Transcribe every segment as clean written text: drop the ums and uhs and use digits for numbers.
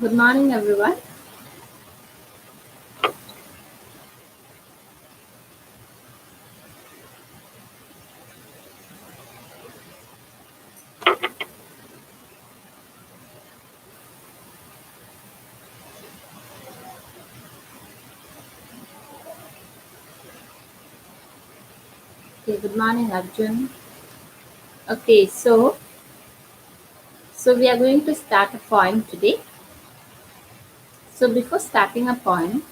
Good morning, everyone. Okay, good morning, Arjun. Okay, so we are going to start a poem today. So before starting a poem,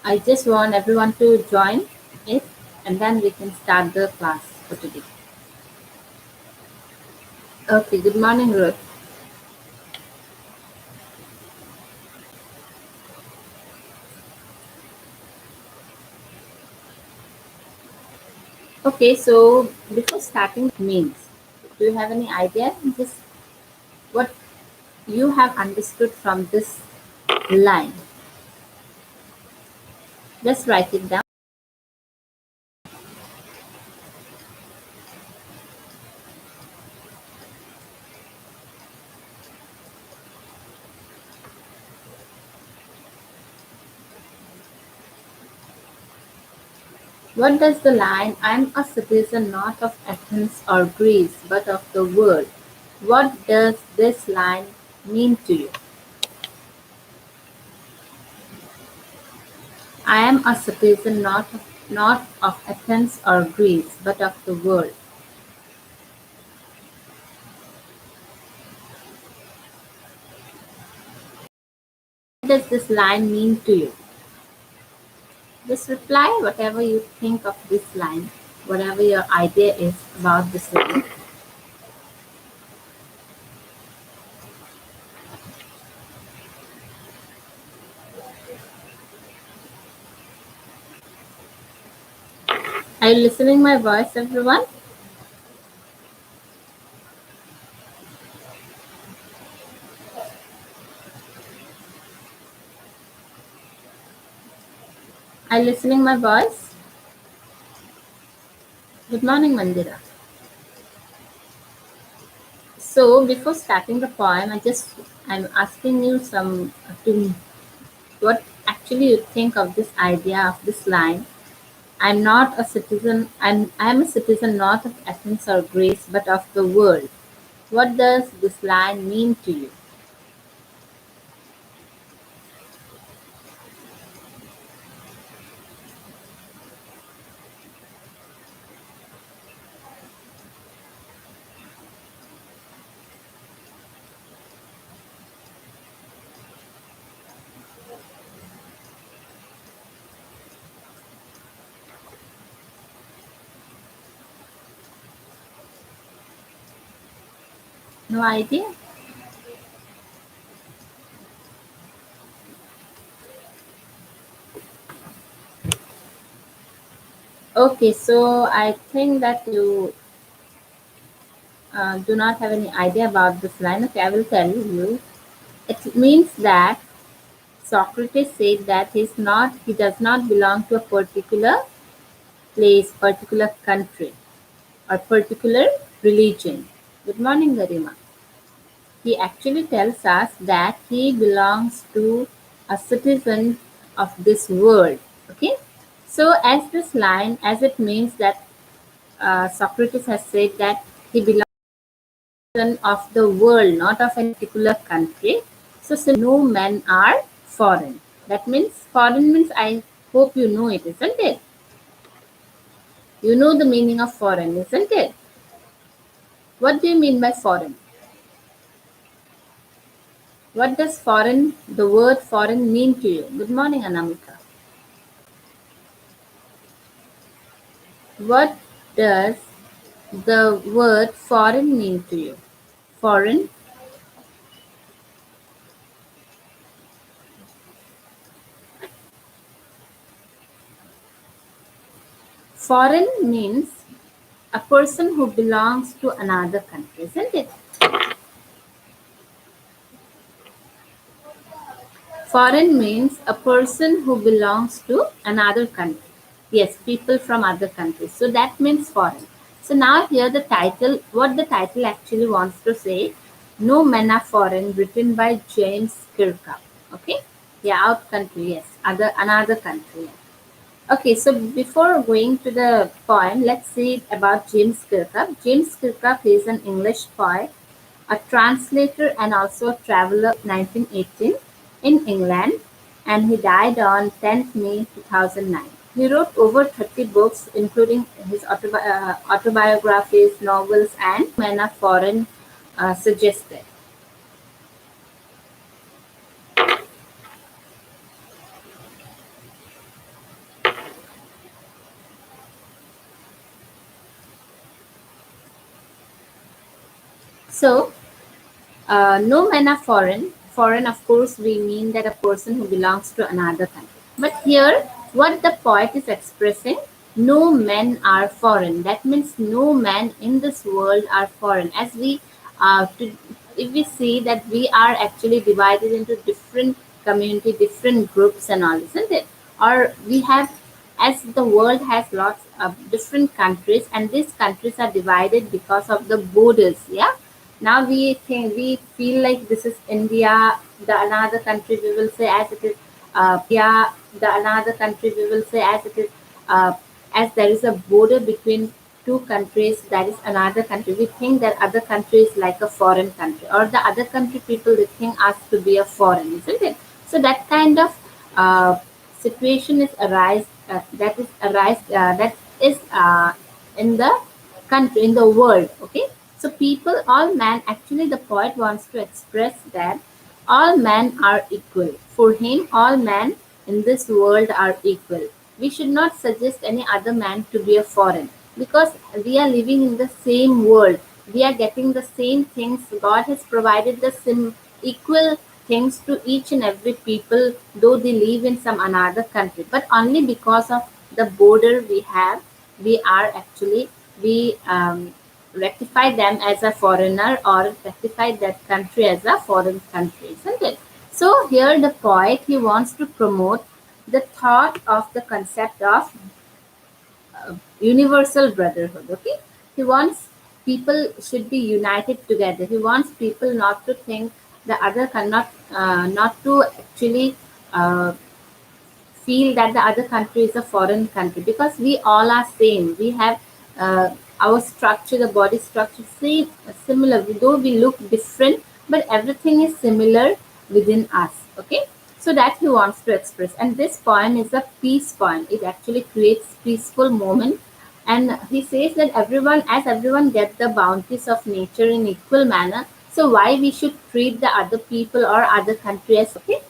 I just want everyone to join it, and then we can start the class for today. Okay, good morning, Ruth. Okay, so before starting means, do you have any idea? Just what you have understood from this line? Just write it down. What does the line, "I'm a citizen not of Athens or Greece, but of the world," what does this line mean to you? I am a citizen not of Athens or Greece, but of the world. What does this line mean to you? Just reply whatever you think of this line, whatever your idea is about this line. Are you listening my voice, everyone? Are you listening my voice? Good morning, Mandira. So before starting the poem, I'm asking you some to what actually you think of this idea of this line. I'm not a citizen. I'm a citizen not of Athens or Greece, but of the world. What does this line mean to you? No idea. Okay, so I think that you do not have any idea about this line. Okay, I will tell you. It means that Socrates said that he does not belong to a particular place, particular country, or particular religion. Good morning, Garima. He actually tells us that he belongs to a citizen of this world. Okay, so as this line, as it means that Socrates has said that he belongs to a citizen of the world, not of a particular country. So no men are foreign. That means foreign means, I hope you know it, isn't it? You know the meaning of foreign, isn't it? What do you mean by foreign? What does foreign, the word foreign, mean to you? Good morning, Anamika. What does the word foreign mean to you? Foreign. Foreign means a person who belongs to another country, isn't it? Foreign means a person who belongs to another country. Yes, people from other countries. So that means foreign. So now here the title, what the title actually wants to say, No Men Are Foreign, written by James Kirkup. Okay, yeah, out country, yes, another country. Okay, so before going to the poem, let's see about James Kirkup. James Kirkup is an English poet, a translator, and also a traveler, 1918 in England, and he died on 10th May 2009. He wrote over 30 books, including his autobiographies, novels, and Men Are Foreign suggested. So, no men are foreign. Foreign, of course, we mean that a person who belongs to another country. But here, what the poet is expressing, no men are foreign. That means no man in this world are foreign. As if we see that we are actually divided into different community, different groups and all, isn't it? Or we have, as the world has lots of different countries, and these countries are divided because of the borders, yeah. Now we feel like this is India, the another country we will say as it is India, the another country we will say as it is uh, as there is a border between two countries, that is another country. We think that other country is like a foreign country, or the other country people they think us to be a foreign, isn't it? So that kind of situation is arise that is in the country, in the world. Okay, so people, all men, actually the poet wants to express that all men are equal. For him, all men in this world are equal. We should not suggest any other man to be a foreign, because we are living in the same world. We are getting the same things. God has provided the equal things to each and every people, though they live in some another country. But only because of the border we have, we are actually we rectify them as a foreigner, or rectify that country as a foreign country, isn't it? So here the poet, he wants to promote the thought of the concept of universal brotherhood. Okay, he wants people should be united together. He wants people not to think the other cannot, not to actually uh, feel that the other country is a foreign country, because we all are same. We have our structure, the body structure, same, similar. Though we look different, but everything is similar within us. Okay, so that he wants to express. And this poem is a peace poem. It actually creates peaceful moment. And he says that everyone gets the bounties of nature in equal manner. So why we should treat the other people or other country as okay?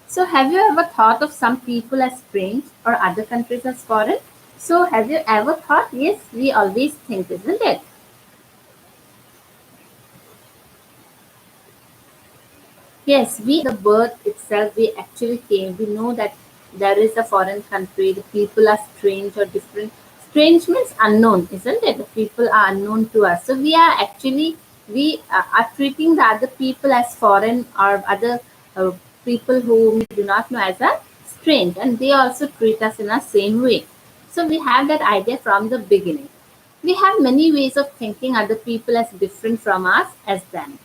So, have you ever thought of some people as strange or other countries as foreign? So, have you ever thought? Yes, we always think, isn't it? Yes, we the birth itself, we actually came. We know that there is a foreign country. The people are strange or different. Strange means unknown, isn't it? The people are unknown to us. So we are actually are treating the other people as foreign, or other people who we do not know as a strange, and they also treat us in the same way. So we have that idea from the beginning. We have many ways of thinking other people as different from us as them.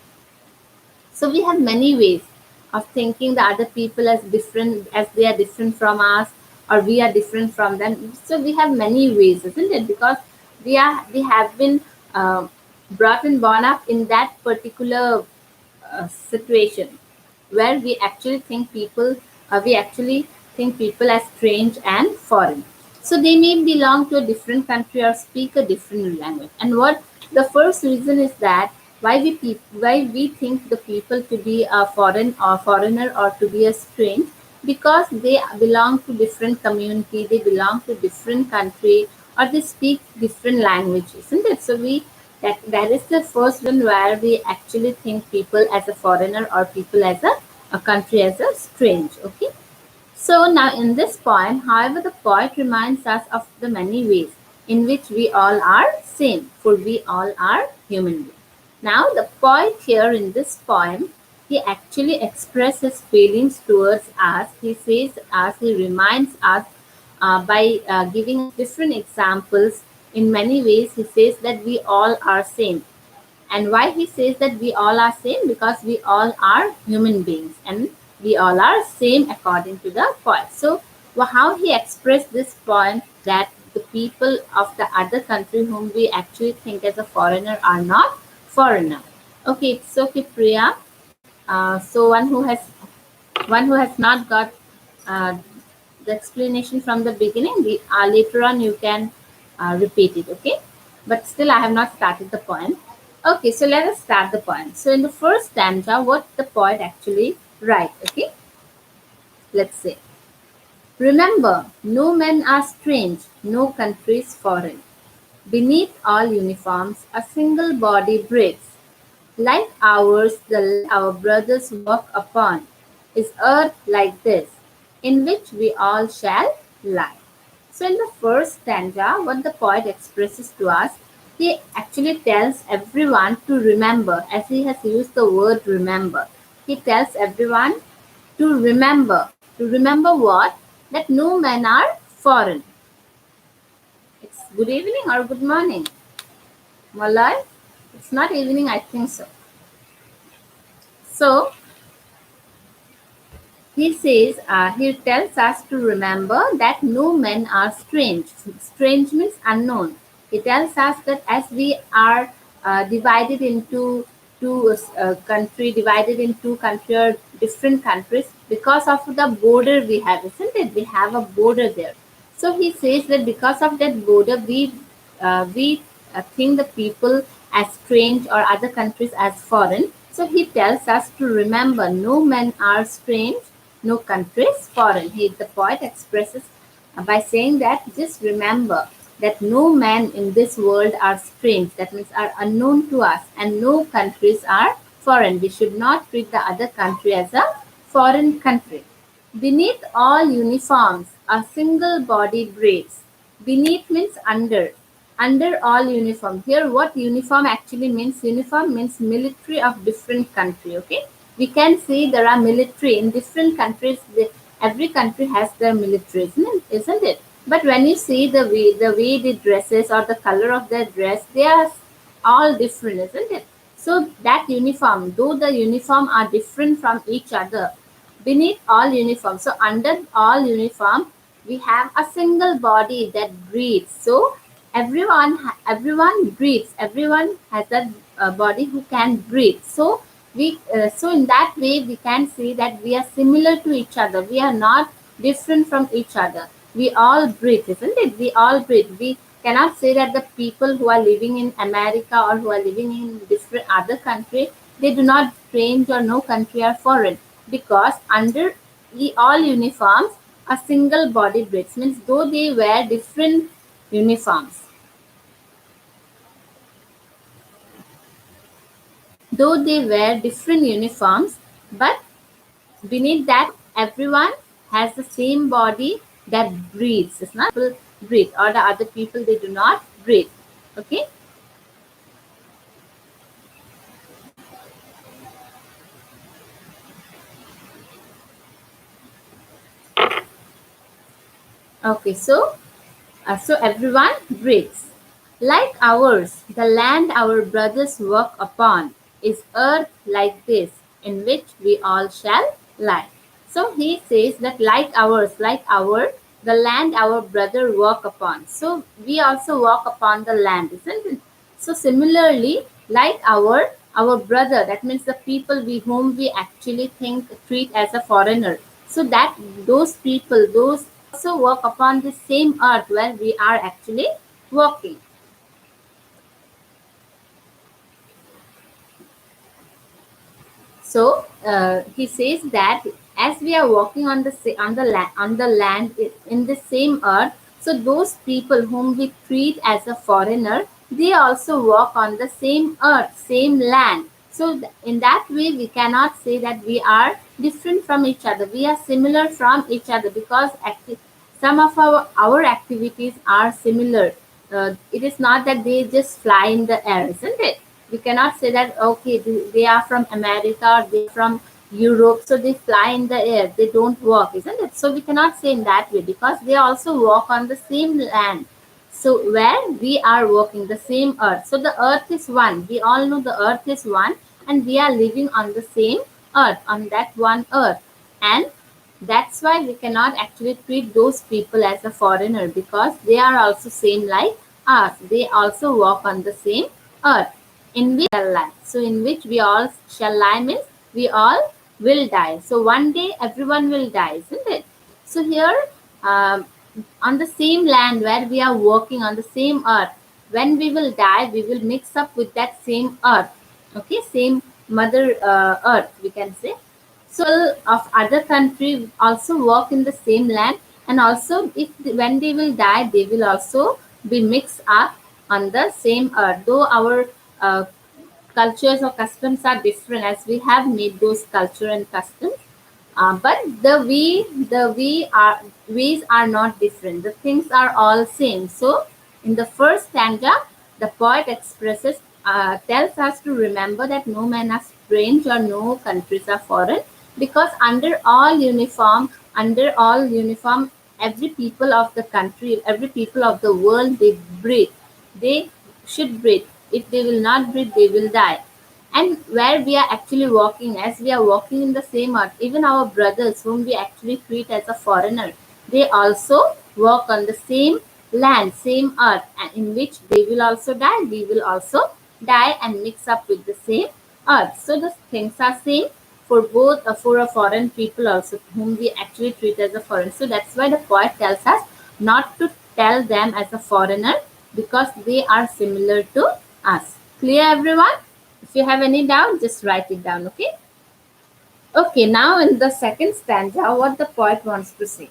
So we have many ways of thinking the other people as different, as they are different from us, or we are different from them. So we have many ways, isn't it? Because we have been brought and born up in that particular situation where we actually think people as strange and foreign. So they may belong to a different country or speak a different language. And what the first reason is that why we think the people to be a foreigner or to be a strange, because they belong to different community, they belong to different country, or they speak different language, isn't it? So that is the first one where we actually think people as a foreigner, or people as a country as a strange. Okay. So now in this poem, however, the poet reminds us of the many ways in which we all are same, for we all are human beings. Now the poet here in this poem, he actually expresses feelings towards us. He says us, he reminds us by giving different examples. In many ways, he says that we all are same. And why he says that we all are same? Because we all are human beings and we all are same according to the poet. So how he expressed this point that the people of the other country whom we actually think as a foreigner are not foreigner. Okay, it's okay, Priya. So one who has not got uh, the explanation from the beginning, later on you can repeat it, okay? But still, I have not started the poem. Okay, so let us start the poem. So in the first stanza, what the poet actually writes, okay? Let's say, remember, no men are strange, no countries foreign. Beneath all uniforms, a single body breathes. Like ours, the land our brothers walk upon is earth like this, in which we all shall lie. So, in the first stanza, what the poet expresses to us, he actually tells everyone to remember, as he has used the word remember. He tells everyone to remember. To remember what? That no men are foreign. It's good evening or good morning. Malay? It's not evening, I think so. So, he tells us to remember that no men are strange. Strange means unknown. He tells us that as we are divided into two country or different countries because of the border we have, isn't it? We have a border there. So he says that because of that border, we think the people as strange or other countries as foreign. So he tells us to remember no men are strange, no country is foreign. The poet expresses by saying that just remember that no men in this world are strange, that means are unknown to us, and no countries are foreign. We should not treat the other country as a foreign country. Beneath all uniforms, a single body breathes. Beneath means under. Under all uniform. Here, what uniform actually means? Uniform means military of different country. Okay, we can see there are military in different countries. Every country has their military, isn't it? But when you see the way they dresses or the color of their dress, they are all different, isn't it? So that uniform, though the uniform are different from each other, beneath all uniform, so under all uniform, we have a single body that breathes. So everyone breathes. Everyone has a body who can breathe. So so in that way we can see that we are similar to each other. We are not different from each other. We all breathe, isn't it? We all breathe. We cannot say that the people who are living in America or who are living in different other country, they do not strange or no country are foreign, because under all uniforms a single body breathes, means though they wear different uniforms, but beneath that everyone has the same body that breathes. It's not people breathe or the other people they do not breathe. Okay. Okay, so everyone breathes. Like ours, the land our brothers walk upon is earth like this, in which we all shall lie. So he says that the land our brother walk upon. So we also walk upon the land, isn't it? So similarly, like our brother, that means the people whom we actually think treat as a foreigner. So that those people, those also walk upon the same earth where we are actually walking. So he says that as we are walking on the land in the same earth, so those people whom we treat as a foreigner, they also walk on the same earth, same land. So in that way, we cannot say that we are different from each other. We are similar from each other because some of our activities are similar. It is not that they just fly in the air, isn't it? We cannot say that okay, they are from America or they are from Europe, so they fly in the air. They don't walk, isn't it? So we cannot say in that way because they also walk on the same land, So where we are walking the same earth. So the earth is one. We all know the earth is one, and we are living on the same earth, on that one earth. And that's why we cannot actually treat those people as a foreigner, because they are also same like us. They also walk on the same earth in which shall lie. So in which we all shall lie means we all will die. So one day everyone will die, isn't it? So here, um, on the same land where we are working on the same earth, when we will die, we will mix up with that same earth. Okay, same mother earth, we can say. So of other country also work in the same land, and also if when they will die, they will also be mixed up on the same earth. Though our uh, cultures or customs are different, as we have made those culture and customs, but the ways are not different. The things are all same. So in the first stanza, the poet expresses tells us to remember that no man are strange or no countries are foreign, because under all uniform, every people of the country, every people of the world, they breathe. They should breathe. If they will not breathe, they will die. And where we are actually walking, as we are walking in the same earth, even our brothers whom we actually treat as a foreigner, they also walk on the same land, same earth, and in which they will also die, we will also die and mix up with the same earth. So the things are same for both, for a foreign people also whom we actually treat as a foreign. So that's why the poet tells us not to tell them as a foreigner, because they are similar to us. Clear, everyone? If you have any doubt, just write it down, okay? Okay, now in the second stanza, what the poet wants to say.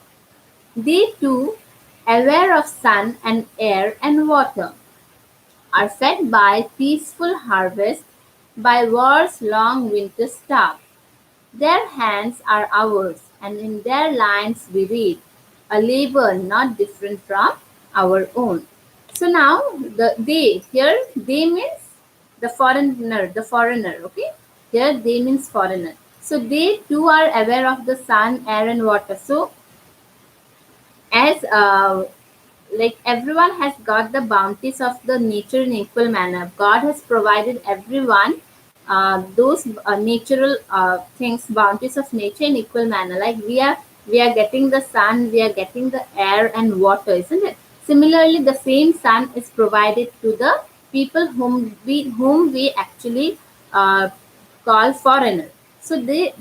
They too, aware of sun and air and water, are fed by peaceful harvest, by war's long winter starve. Their hands are ours, and in their lines we read a labor not different from our own. So now the they here, they means the foreigner, okay? Here they means foreigner. So they too are aware of the sun, air, and water. So as like everyone has got the bounties of the nature in equal manner. God has provided everyone those natural things, bounties of nature in equal manner. Like we are getting the sun, we are getting the air and water, isn't it? Similarly, the same sun is provided to the people whom we actually uh, call foreigner. So they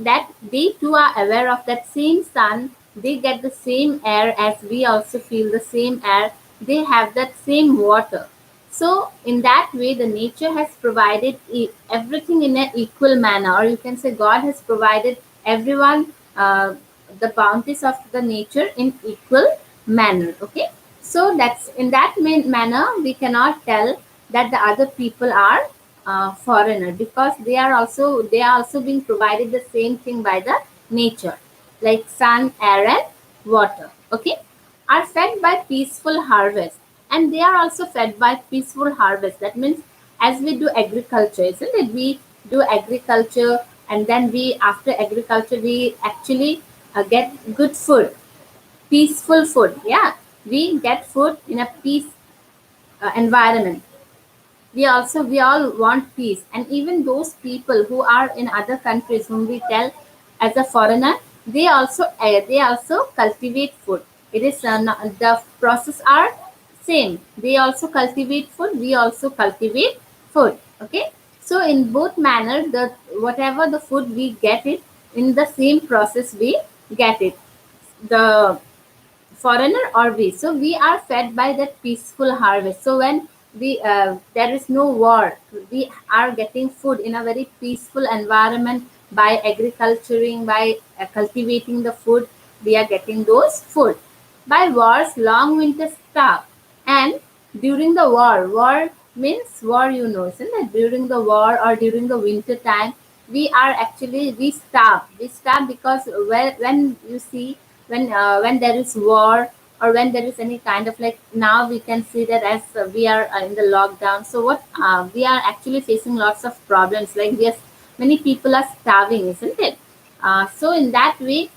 too are aware of that same sun. They get the same air as we also feel the same air. They have that same water. So in that way, the nature has provided everything in an equal manner, or you can say God has provided everyone the bounties of the nature in equal manner. Okay, so that's in that manner we cannot tell that the other people are foreigner, because they are also being provided the same thing by the nature, like sun, air, and water. Okay, are fed by peaceful harvest, and they are also fed by peaceful harvest. That means as we do agriculture, isn't it? We do agriculture, and then we after agriculture we actually get good food, peaceful food. Yeah, we get food in a peace environment. We all want peace, and even those people who are in other countries whom we tell as a foreigner, they also cultivate food. It is the process are same. They also cultivate food, we also cultivate food. Okay, so in both manner, the whatever the food we get it, in the same process we get it, the foreigner or we. So we are fed by that peaceful harvest. So when we there is no war, we are getting food in a very peaceful environment by agriculturing, by cultivating the food. We are getting those food by war's long winter starve. And during the war means war, isn't it? During the war or during the winter time, we starve because when you see, when there is war, or when there is any kind of, like now we can see that as we are in the lockdown. So what we are actually facing lots of problems, like many people are starving, isn't it? So in that way,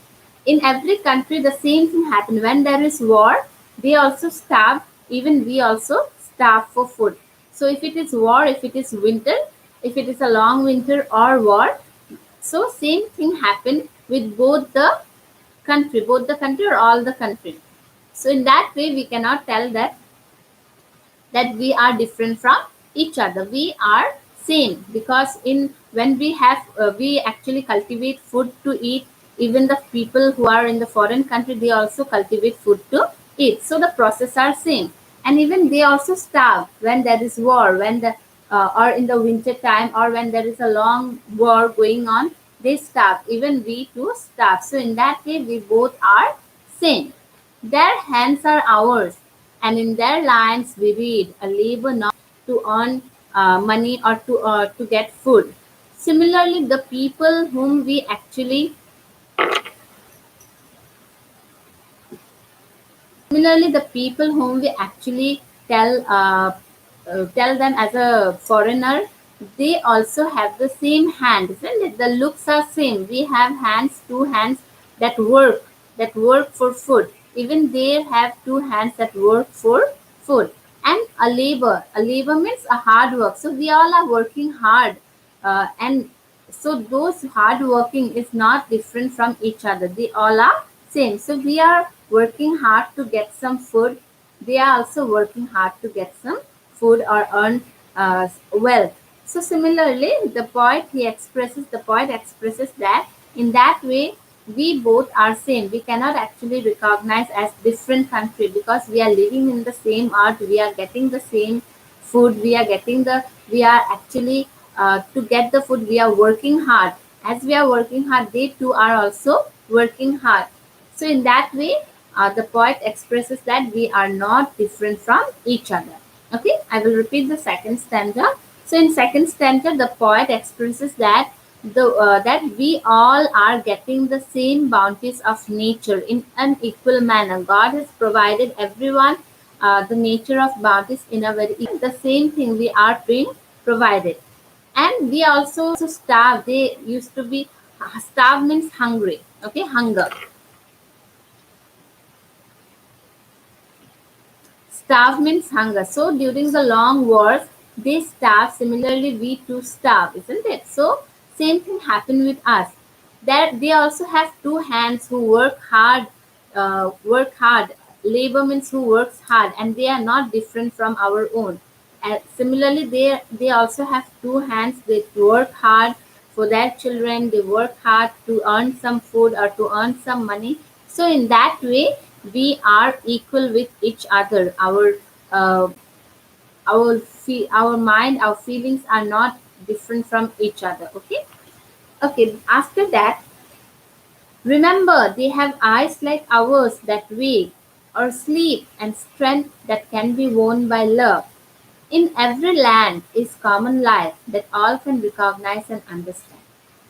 in every country the same thing happen. When there is war, they also starve. even we also starve for food. So if it is war, if it is winter, if it is a long winter or war, so same thing happened with both the country or all the country. So in that way, we cannot tell that we are different from each other. We are same, because in when we have we actually cultivate food to eat. Even the people who are in the foreign country, they also cultivate food to eat. So the process are same, and even they also starve when there is war, when the or in the winter time, or when there is a long war going on. They starve. Even we too starve. So in that way, we both are same. Their hands are ours, and in their lines we read, a labor not to earn money or to get food. Similarly, the people whom we actually Similarly, the people whom we actually tell them as a foreigner, they also have the same hand, isn't it? The looks are same. We have hands, two hands that work for food. Even they have two hands that work for food. And a labor means a hard work. So we all are working hard, and so those hard working is not different from each other. They all are same. So we are working hard to get some food. They are also working hard to get some food or earn wealth. So similarly, the poet expresses that in that way we both are same. We cannot actually recognize as different country, because we are living in the same earth. We are getting the same food. We are actually to get the food. We are working hard. As we are working hard, they too are also working hard. So in that way, the poet expresses that we are not different from each other. Okay, I will repeat the second stanza. So in second stanza, the poet expresses that we all are getting the same bounties of nature in an equal manner. God has provided everyone the nature of bounties in a very the same thing we are being provided. And we also starve. They used to be starve means hungry. Okay, hunger. Starve means hunger. So during the long wars, they starve. Similarly, we too starve, isn't it? So same thing happened with us. That they also have two hands who work hard. Work hard. Labor means who works hard, and they are not different from our own. And similarly, they also have two hands. They work hard for their children. They work hard to earn some food or to earn some money. So in that way, we are equal with each other. Uh, our mind, our feelings are not different from each other. Okay. Okay. After that, remember they have eyes like ours that wake or sleep, and strength that can be won by love. In every land is common life that all can recognize and understand.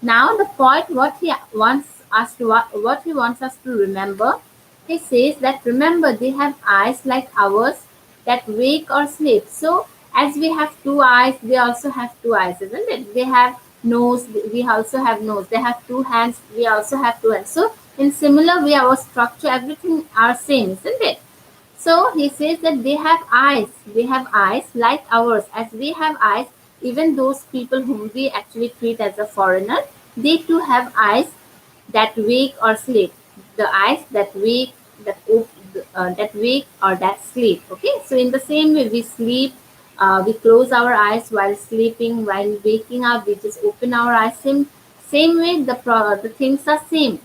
Now the poet, what he wants us to remember, he says that remember they have eyes like ours that wake or sleep. So as we have two eyes, they also have two eyes, isn't it? They have nose, we also have nose. They have two hands, we also have two hands. So in similar way, our structure, everything are same, isn't it? So he says that they have eyes like ours, as we have eyes. Even those people whom we actually treat as a foreigner, they too have eyes that wake or sleep. The eyes that wake, that wake or that sleep. Okay, so in the same way, we sleep, we close our eyes while sleeping. While waking up, we just open our eyes. Same way, the things are same,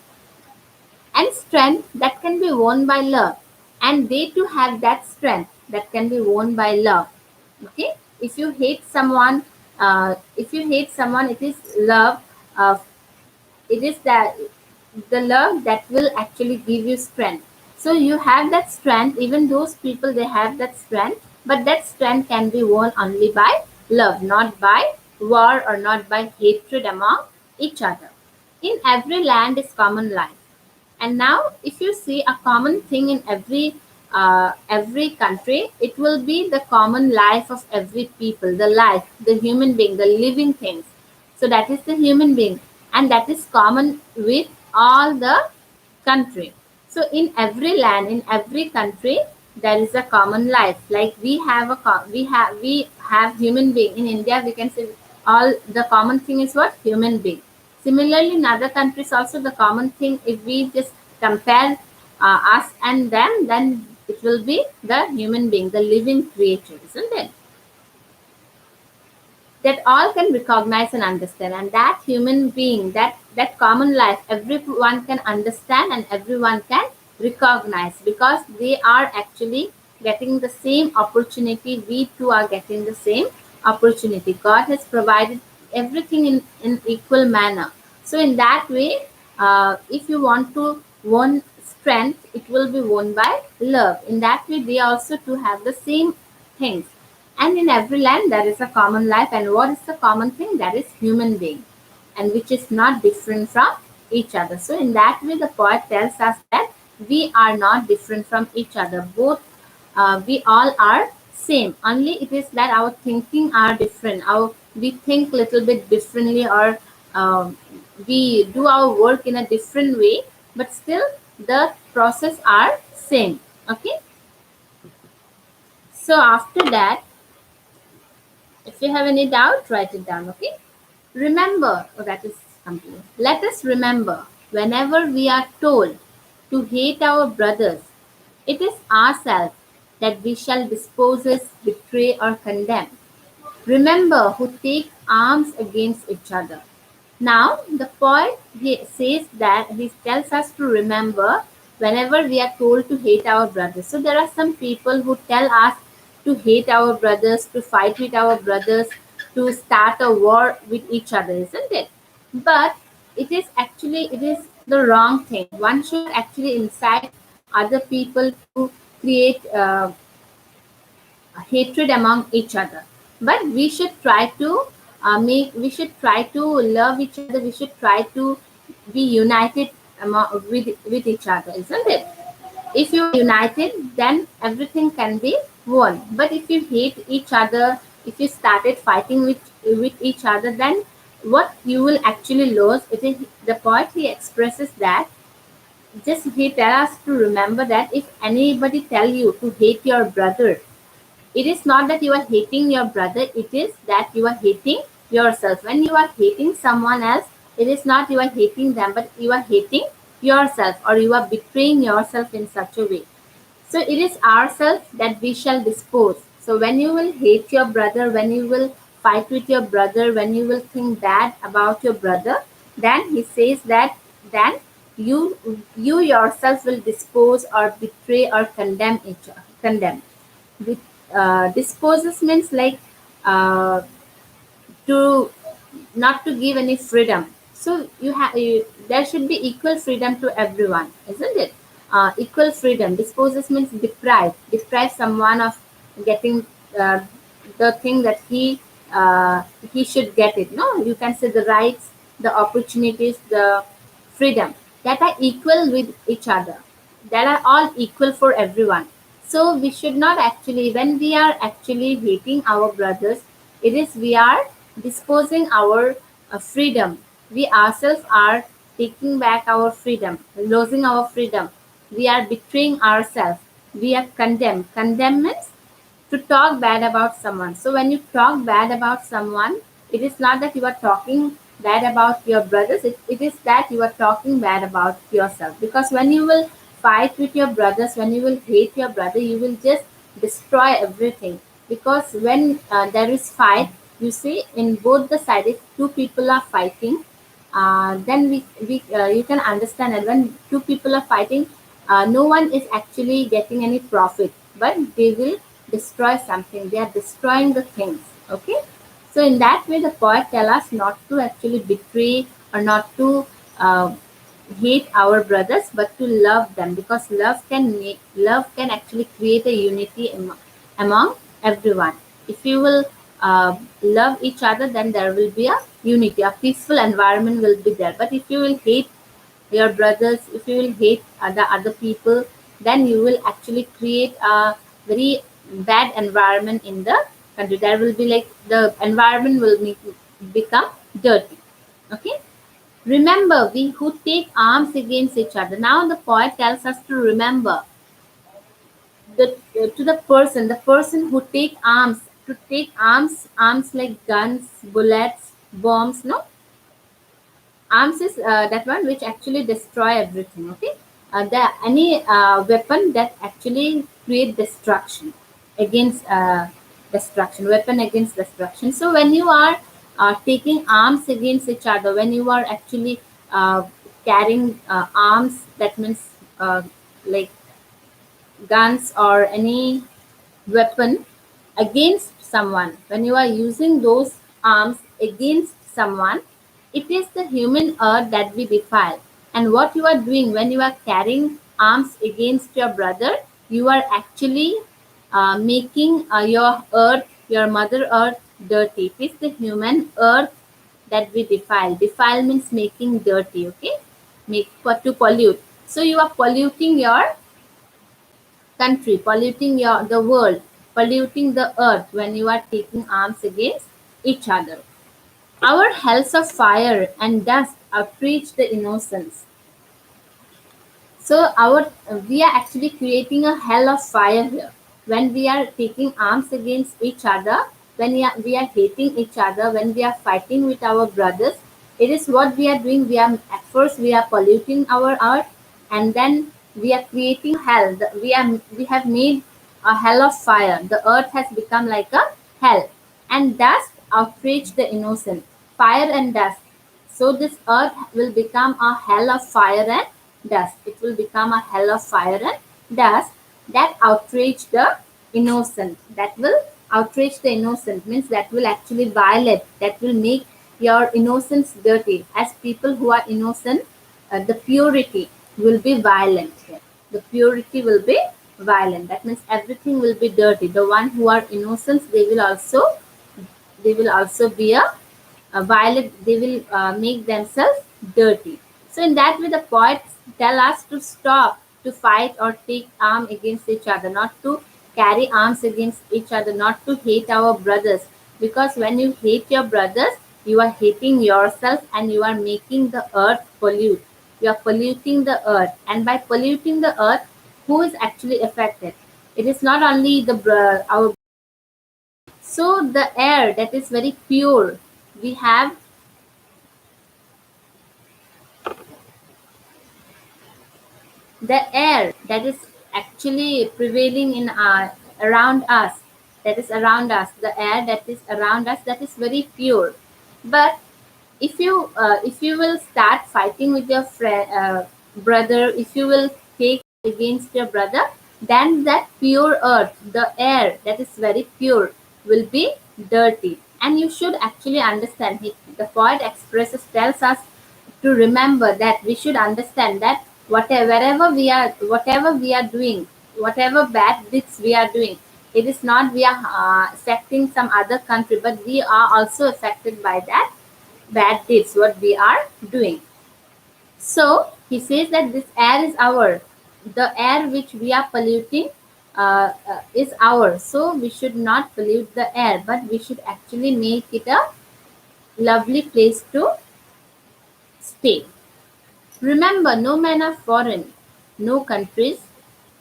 and strength that can be won by love, and they too have that strength that can be won by love. Okay, if you hate someone, it is love. uh, it is that the love that will actually give you strength. So you have that strength. Even those people, they have that strength, but that strength can be won only by love, not by war or not by hatred among each other. In every land is common life. And now, if you see a common thing in every country, it will be the common life of every people, the life, the human being, the living things. So that is the human being, and that is common with all the country. So in every land, in every country, there is a common life. Like we have human being in India. We can say all the common thing is what? Human being. Similarly, in other countries also the common thing, if we just compare us and them, then it will be the human being, the living creature, isn't it? That all can recognize and understand, and that human being, that common life, everyone can understand and everyone can recognize, because they are actually getting the same opportunity. We too are getting the same opportunity. God has provided everything in equal manner. So in that way, if you want to won strength, it will be won by love. In that way, they also to have the same things. And in every land, there is a common life. And what is the common thing? That is human being, and which is not different from each other. So, in that way, the poet tells us that we are not different from each other. Both, we all are same. Only it is that our thinking are different. We think little bit differently, or we do our work in a different way. But still, the process are same. Okay. So after that, if you have any doubt, write it down, okay? Remember, oh, that is something. Let us remember, whenever we are told to hate our brothers, it is ourselves that we shall dispose, betray, or condemn. Remember who take arms against each other. Now, the poet he says that he tells us to remember whenever we are told to hate our brothers. So, there are some people who tell us to hate our brothers, to fight with our brothers, to start a war with each other, isn't it? But it is the wrong thing. One should actually incite other people to create hatred among each other. But we should try to we should try to love each other. We should try to be united with each other, isn't it? If you are united, then everything can be won. But if you hate each other, if you started fighting with each other, then what you will actually lose, it is the poet he expresses that, just he tell us to remember that if anybody tell you to hate your brother, it is not that you are hating your brother, it is that you are hating yourself. When you are hating someone else, it is not you are hating them, but you are hating yourself, or you are betraying yourself in such a way. So it is ourselves that we shall dispose. So when you will hate your brother, when you will fight with your brother, when you will think bad about your brother, then he says that then you yourself will dispose or betray or condemn each other. Condemn. With disposes means like uh, to not to give any freedom. So there should be equal freedom to everyone, isn't it? Equal freedom. Disposes means deprive someone of getting uh, the thing that he should get it. No, you can say the rights, the opportunities, the freedom that are equal with each other, that are all equal for everyone. So we should not actually, when we are actually hating our brothers, it is we are disposing our freedom. We ourselves are taking back our freedom, losing our freedom. We are betraying ourselves. We are condemned. Condemn means to talk bad about someone. So when you talk bad about someone, it is not that you are talking bad about your brothers, it is that you are talking bad about yourself. Because when you will fight with your brothers, when you will hate your brother, you will just destroy everything. Because when there is fight, you see in both the sides, if two people are fighting, then you can understand that when two people are fighting, no one is actually getting any profit, but they will destroy something. They are destroying the things. Okay, so in that way, the poet tell us not to actually betray or not to uh, hate our brothers, but to love them, because love can actually create a unity among everyone. If you will love each other, then there will be a unity, a peaceful environment will be there. But if you will hate your brothers, if you will hate other people, then you will actually create a very bad environment in the country. There will be like the environment will become dirty. Okay. Remember, we who take arms against each other. Now the poet tells us to remember the person who take arms like guns, bullets, bombs. No, arms is that one which actually destroy everything. Okay, the any weapon that actually create destruction against destruction, weapon against destruction. So when you are taking arms against each other, when you are actually carrying arms, that means like guns or any weapon against someone, when you are using those arms against someone, it is the human earth that we defile. And what you are doing when you are carrying arms against your brother, you are actually making your earth, your mother earth, dirty. It is the human earth that we defile. Defile means making dirty, okay? Make to pollute. So you are polluting your country, polluting the world, polluting the earth when you are taking arms against each other. Our hells of fire and dust outrage the innocence. So we are actually creating a hell of fire here when we are taking arms against each other, when we are hating each other, when we are fighting with our brothers. It is what we are doing. We are at first we are polluting our earth, and then we are creating hell. We have made a hell of fire. The earth has become like a hell, and dust outrage the innocent. Fire and dust, so this earth will become a hell of fire and dust. It will become a hell of fire and dust that outrage the innocent. That will outrage the innocent means that will actually violate, that will make your innocence dirty. As people who are innocent, the purity will be violent here. The purity will be violent. That means everything will be dirty. The one who are innocent, they will also be a violet, they will make themselves dirty. So in that way the poets tell us to stop to fight or take arm against each other, not to carry arms against each other, not to hate our brothers, because when you hate your brothers, you are hating yourself and you are making the earth pollute. You are polluting the earth, and by polluting the earth, who is actually affected? It is not only our. So the air that is very pure, we have the air that is actually prevailing in around us, the air that is around us, that is very pure. But if you will start fighting with your brother, if you will take against your brother, then that pure earth, the air that is very pure, will be dirty. And you should actually understand, the poet expresses, tells us to remember that we should understand that whatever we are doing, whatever bad deeds we are doing, it is not we are affecting some other country, but we are also affected by that bad deeds what we are doing. So he says that this air is our, the air which we are polluting is ours. So we should not pollute the air, but we should actually make it a lovely place to stay. Remember, no man are foreign, no countries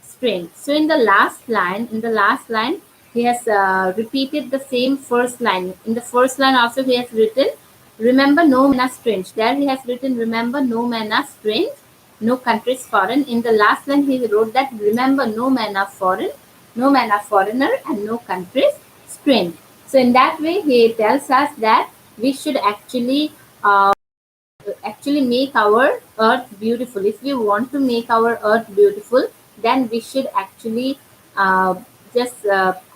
strange. So in the last line, he has repeated the same first line. In the first line also he has written, remember no man are strange. There he has written, remember no man are strange, no countries foreign. In the last line he wrote that, remember no man are foreign, no man are foreigner, and no countries strange. So in that way he tells us that we should actually make our earth beautiful. If we want to make our earth beautiful, then we should actually just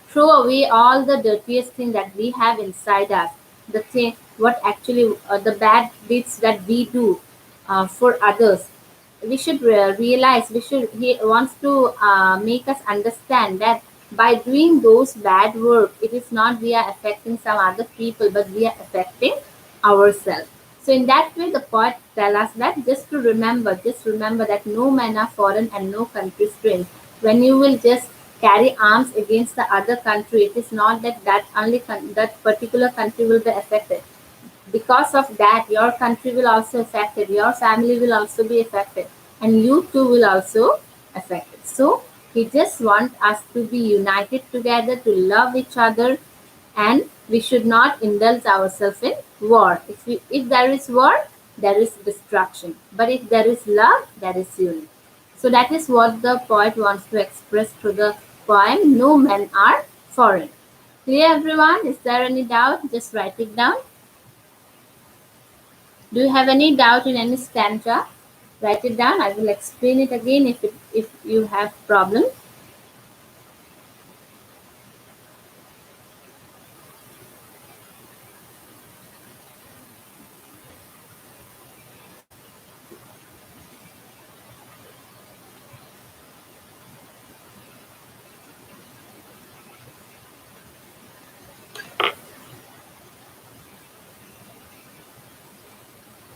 throw away all the dirtiest thing that we have inside us, the thing what actually the bad deeds that we do for others. We should realize, he wants to make us understand that by doing those bad work, it is not we are affecting some other people, but we are affecting ourselves. So in that way, the poet tell us that just remember that no man are foreign and no country strange. When you will just carry arms against the other country, it is not that only that particular country will be affected. Because of that, your country will also affected, your family will also be affected, and you too will also affected. So He just wants us to be united together, to love each other, and we should not indulge ourselves in war. If there is war, there is destruction. But if there is love, there is unity. So that is what the poet wants to express through the poem, No Men Are Foreign. Clear, everyone? Is there any doubt? Just write it down. Do you have any doubt in any stanza? Write it down. I will explain it again if you have problem.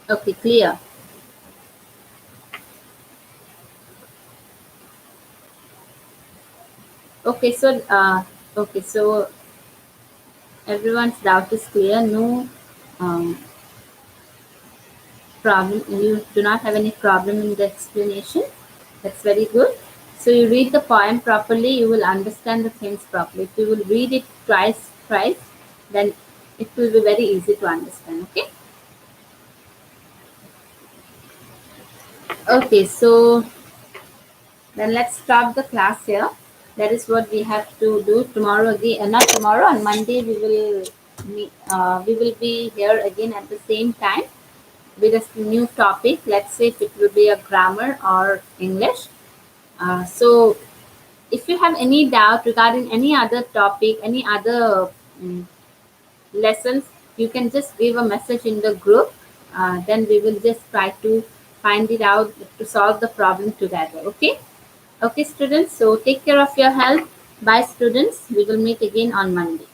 Okay, clear. Okay, so everyone's doubt is clear. No um, problem. You do not have any problem in the explanation. That's very good. So you read the poem properly, you will understand the things properly. If you will read it twice, then it will be very easy to understand. Okay. Okay. So then let's stop the class here. That is what we have to do tomorrow again. Not tomorrow. On Monday we will meet. We will be here again at the same time with a new topic. Let's say if it will be a grammar or English. So if you have any doubt regarding any other topic, any other lessons, you can just give a message in the group. Then we will just try to find it out to solve the problem together. Okay. Okay, students. So take care of your health. Bye, students. We will meet again on Monday.